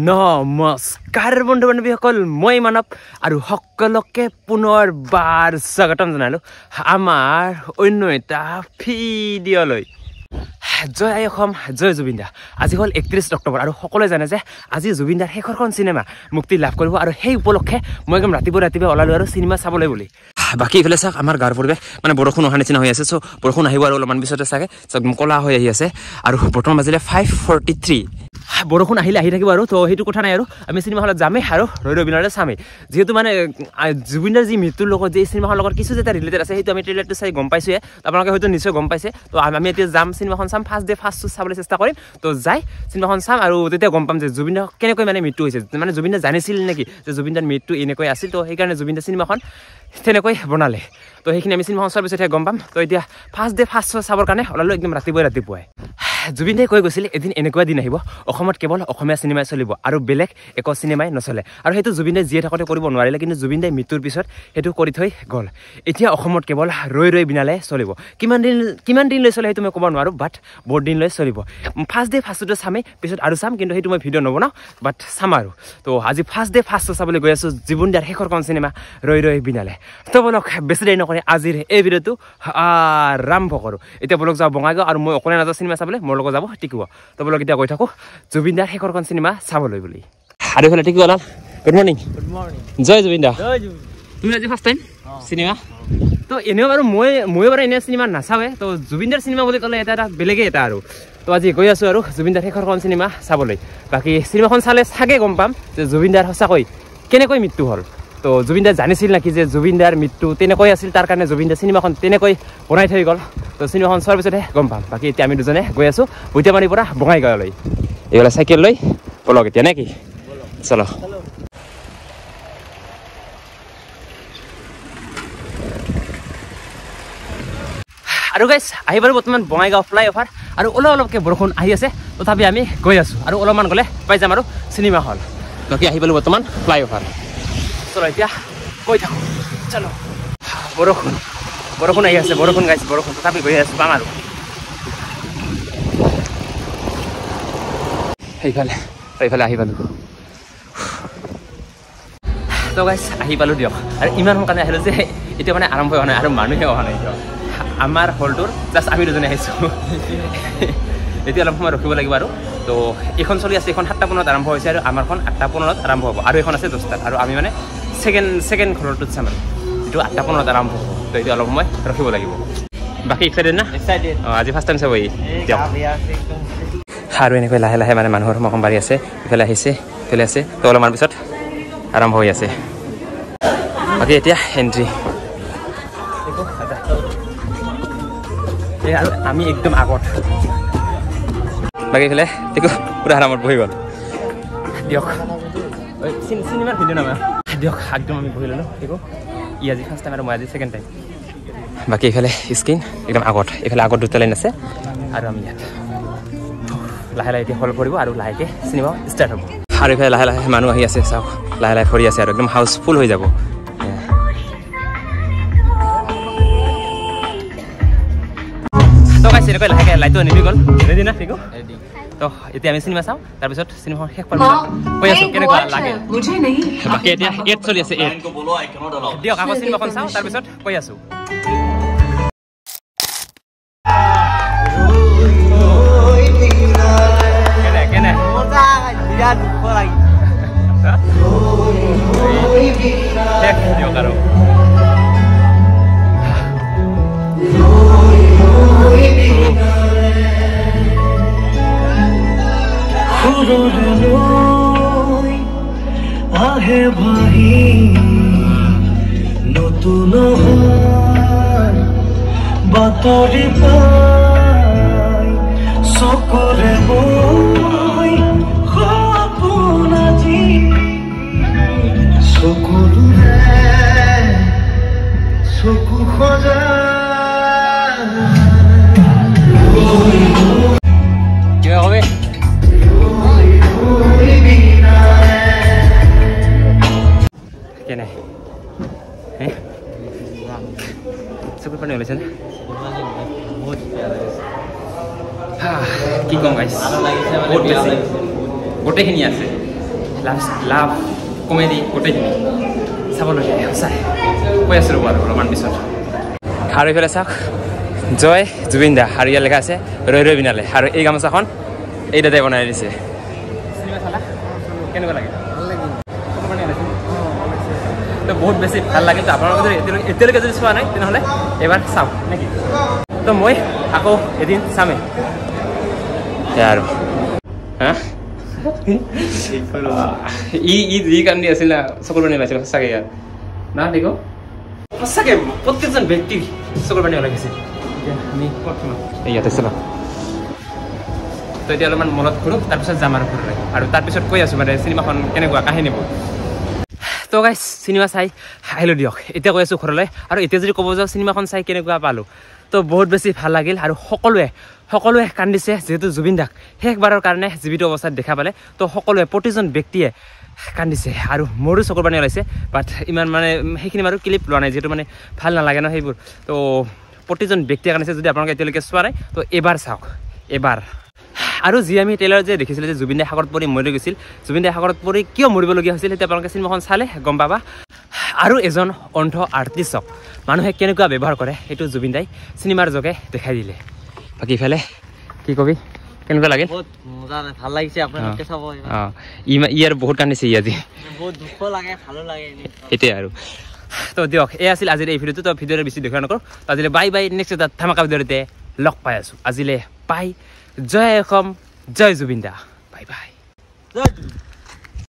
নমস্কাৰ বন্ধু বান্ধৱীসকল মই মানৱ আৰু সকলোকে পুনৰবাৰ স্বাগতম জনালো আমাৰ অন্য এটা ভিডিঅ'লৈ জয় আই অসম জয় জুবিন দা আজি হ'ল 31 অক্টোবৰ আৰু সকলোৱে জানে যে আজি জুবিন দাৰ শেষৰখন চিনেমা মুক্তি লাভ কৰিব আৰু সেই উপলক্ষে মই একদম ৰাতিপুৱা ওলালো আৰু চিনেমা চাবলৈ বুলি বাকী ইফালে চাওক আমাৰ গাঁৱৰ পৰিৱেশ মানে বৰষুণ অহা নিচিনা হৈ আছে চ' বৰষুণ আহিব আৰু অলপমান পিছতে চাগে একদম ক'লা হৈ আহি আছে আৰু বৰ্তমান বাজিলে 5:43 বৰষুণ আহিলে আহি থাকিব আৰু তো সেইটো কথা নাই আৰু আমি চিনেমা হলত যামেই আৰু ৰৈ বিনৰে চামেই যিহেতু মানে জুবিনদাৰ যি মৃত্যুৰ লগত যে চিনেমাখনৰ লগত কিছু যে ৰিলেটেড আছে সেইটো আমি ট্ৰেইলাৰটো চাই গম পাইছোঁহে আপোনালোকে হয়তো নিশ্চয় গম পাইছে তো আমি এতিয়া যাম চিনেমাখন চাম ফাৰ্ষ্ট শ্বো চাবলৈ চেষ্টা কৰিম তো যাই চিনেমাখন চাম আৰু তেতিয়া গম পাম যে জুবিনদাৰ কেনেকৈ মানে মৃত্যু হৈছে মানে জুবিনদা জানিছিল নেকি যে জুবিনদাৰ মৃত্যু এনেকৈ আছিল তো সেইকাৰণে জুবিনদাৰ চিনেমাখন তেনেকৈ বনালে তো সেইখিনি আমি চিনেমাখন চোৱাৰ পিছতহে গম পাম তো এতিয়া ফাৰ্ষ্ট শ্বো চাবৰ কাৰণে ওলালোঁ একদম ৰাতিপুৱাই জুবিন দাই কৈ গৈছিল এদিন এনেকুৱা দিন আহিব অসমত কেৱল অসমীয়া চিনেমাই চলিব আৰু বেলেগ একো চিনেমাই নচলে আৰু সেইটো জুবিন দাই জীয়াই থাকোঁতে কৰিব নোৱাৰিলে কিন্তু জুবিন দাই মৃত্যুৰ পিছত সেইটো কৰি থৈ গ'ল এতিয়া অসমত কেৱল ৰৈ বিনালে চলিব কিমান দিনলৈ চলে সেইটো মই ক'ব নোৱাৰোঁ বাট বহুত দিনলৈ চলিব ফাৰ্ষ্ট শ্ব'টো চামেই পিছত আৰু চাম কিন্তু সেইটো মই ভিডিঅ' নবনাওঁ বাট চাম আৰু তো আজি ফাৰ্ষ্ট শ্বো চাবলৈ গৈ আছোঁ জুবিন দাৰ শেষৰখন চিনেমা ৰৈ বিনালে তো বলক বেছি দেৰি নকৰি আজিৰ এই ভিডিঅ'টো আৰম্ভ কৰোঁ এতিয়া বলক যাওঁ বঙাইগাঁও আৰু মই অকলে নাযাওঁ চিনেমা চাবলৈ মোৰ লগত যাব টিকুৱ তো বলক এতিয়া গৈ থাকোঁ জুবিন দাৰ শেষৰখন চিনেমা চাবলৈ বুলি আৰু এইফালে টিকুৱ লাল গুড মৰ্ণিং জয় জুবিন দা তুমি আজি ফাৰ্ষ্ট টাইম চিনেমা তো এনেও বাৰু ময়ো বাৰু এনে চিনেমা নাচাওঁৱে তো জুবিন দাৰ চিনেমা বুলি ক'লে এটা বেলেগেই এটা আৰু তো আজি গৈ আছোঁ আৰু জুবিন দাৰ শেষৰখন চিনেমা চাবলৈ বাকী চিনেমাখন চালে চাগে গম পাম যে জুবিন দাৰ সঁচাকৈ কেনেকৈ মৃত্যু হ'ল তো জুবিন দা জানিছিল নেকি যে জুবিন দাৰ মৃত্যু তেনেকৈ আছিল তাৰ কাৰণে জুবিন দাৰ চিনেমাখন তেনেকৈ বনাই থৈ গ'ল তো চিনেমাখন চোৱাৰ পিছতহে গম পাম বাকী এতিয়া আমি দুজনে গৈ আছোঁ বৈতামাৰীৰ পৰা বঙাইগাঁৱলৈ এইফালে চাইকেল লৈ বলক এতিয়া নে কি চলো আৰু গাইছ আহি বাৰু বৰ্তমান বঙাইগাঁও ফ্লাইঅভাৰ আৰু অলপকৈ বৰষুণ আহি আছে তথাপি আমি গৈ আছোঁ আৰু অলপমান গ'লে পাই যাম আৰু চিনেমা হল বাকী আহি পালোঁ বৰ্তমান ফ্লাইঅভাৰ চলো এতিয়া গৈ থাকোঁ চলো বৰষুণ আহি আছে বৰষুণ গাইছে বৰষুণ তথাপি গৈ আছোঁ পাম আৰু সেইফালে আহি পালোঁ তো গাইছ আহি পালোঁ দিয়ক আৰু ইমান সোনকালে আহিলোঁ যে এতিয়া মানে আৰম্ভ হোৱা নাই আৰু মানুহে অহা নাই দিয়ক আমাৰ হলটোৰ জাষ্ট আমি দুজনে আহিছোঁ এতিয়া অলপ সময় ৰখিব লাগিব আৰু তো এইখন চলি আছে এইখন 7:15 আৰম্ভ হৈছে আৰু আমাৰখন 8:15 আৰম্ভ হ'ব আৰু এইখন আছে 10টাত আৰু আমি মানে ছেকেণ্ড ঘৰটোত চাম আৰু এইটো 8:15 আৰম্ভ হ'ব তো এতিয়া অলপ সময় ৰখিব লাগিব বাকী এক্সাইটেড না অঁ আজি ফাৰ্ষ্ট টাইম চাব দিয়ক আৰু এনেকৈ লাহে মানে মানুহৰ সমাগম বাঢ়ি আছে ইফালে আহিছে ইফালে আছে তো অলপমান পিছত আৰম্ভ হৈ আছে বাকী এতিয়া এণ্ট্ৰি আৰু আমি একদম আগত বাকী ইফালে পুৰা আৰামত বহি গ'ল দিয়ক চিনেমাৰ ভিডিঅ' নামা দিয়ক একদম আমি বহি ল'লোঁ ঠিক ই আজি ফাৰ্ষ্ট টাইম আৰু মই আজি ছেকেণ্ড টাইম বাকী ইফালে স্ক্ৰীণ একদম আগত এইফালে আগত 2টা লাইন আছে আৰু আমি ইয়াত লাহে এতিয়া হল পৰিব আৰু লাহেকৈ চিনেমা ষ্টাৰ্ট হ'ব আৰু ইফালে লাহে মানুহ আহি আছে চাওক লাহে ভৰি আছে আৰু একদম হাউচফুল হৈ যাব তো গাইছ এনেকৈ লাহেকৈ লাইটটো নিবি গ'ল ৰেডি না ঠিক তো এতিয়া আমি চিনেমা চাওঁ তাৰপিছত চিনেমাখন শেষ পালোঁ কৈ আছোঁ কেনেকুৱা লাগে বাকী এতিয়া এড চলি আছে দিয়ক আকৌ চিনেমাখন চাওঁ তাৰপিছত কৈ আছোঁ দিয়ক আৰু আহে ভাই নতুন বাতৰি পাই চকুৰে মই সপোন আজি চকু সজা কিবা হবে কেনে চকুৰ পানী ওলাইছে নে কি কম গাইছ বহুত বেছি গোটেইখিনি আছে লাভ কমেডি গোটেইখিনি চাবলগীয়া সঁচাই কৈ আছোঁ ৰ'ব আৰু অলপমান পিছত আৰু এইফালে চাওক জয় জুবিন দা আৰু ইয়াত লেখা আছে ৰৈ ৰৈ বিনালে আৰু এই গামোচাখন এই দাদাই বনাই দিছে চিনেমা চালা কেনেকুৱা লাগে তো বহুত বেছি ভাল লাগিল আপোনালোকে যদি এতিয়ালৈকে যদি চোৱা নাই তেনেহ'লে এবাৰ চাওক নেকি তো মই আকৌ এদিন চামেই আৰু হা ই যি কান্দি আছিল না চকুৰ পানী ওলাইছিল সঁচাকৈ ইয়াত না দেখো সঁচাকৈ প্ৰত্যেকজন ব্যক্তিৰ চকুৰ পানী ওলাই গৈছে ইয়াতে চাবা তো এতিয়া অলপমান মনত ঘূৰো তাৰপিছত যাম আৰু ঘূৰাই আৰু তাৰপিছত কৈ আছোঁ মানে চিনেমাখন কেনেকুৱা কাহিনীবোৰ তো গাইজ চিনেমা চাই আহিলোঁ দিয়ক এতিয়া কৈ আছোঁ ঘৰলৈ আৰু এতিয়া যদি ক'ব যাওঁ চিনেমাখন চাই কেনেকুৱা পালোঁ তো বহুত বেছি ভাল লাগিল আৰু সকলোৱে কান্দিছে যিহেতু জুবিন দাক শেষবাৰৰ কাৰণে জীৱিত অৱস্থাত দেখা পালে তো সকলোৱে প্ৰতিজন ব্যক্তিয়ে কান্দিছে আৰু মোৰো চকুৰ পানী ওলাইছে বাট ইমান মানে সেইখিনি বাৰু ক্লিপ লোৱা নাই যিহেতু মানে ভাল নালাগে ন সেইবোৰ তো প্ৰতিজন ব্যক্তিয়ে কান্দিছে যদি আপোনালোকে এতিয়ালৈকে চোৱা নাই তো এবাৰ চাওক এবাৰ আৰু যি আমি ট্ৰেইলাৰত যে দেখিছিলোঁ যে জুবিন দাই সাগৰত পৰি মৰি গৈছিল জুবিন দাই সাগৰত পৰি কিয় মৰিবলগীয়া হৈছিল সেইটো আপোনালোকে চিনেমাখন চালে গম পাবা আৰু এজন অন্ধ আৰ্টিষ্টক মানুহে কেনেকুৱা ব্যৱহাৰ কৰে সেইটো জুবিন দাই চিনেমাৰ যোগে দেখাই দিলে বাকী ইফালে কি কবি কেনেকুৱা লাগিল বহুত মজা ভাল লাগিছে আপোনালোকে চাব ই আৰু বহুত কান্দিছে ই আজি বহুত দুখ লাগে ভালো লাগে সেইটোৱে আৰু তো দিয়ক এই আছিল আজিৰ এই ভিডিঅ'টো তো ভিডিঅ'ৰে বেছি দেখুৱা নকৰোঁ তো আজিলৈ বাই বাই নেক্সট এটা ধামাকা ভিডিঅ'তে লগ পাই আছোঁ আজিলৈ বাই জয় অসম জয় জুবিন দা বাই বাই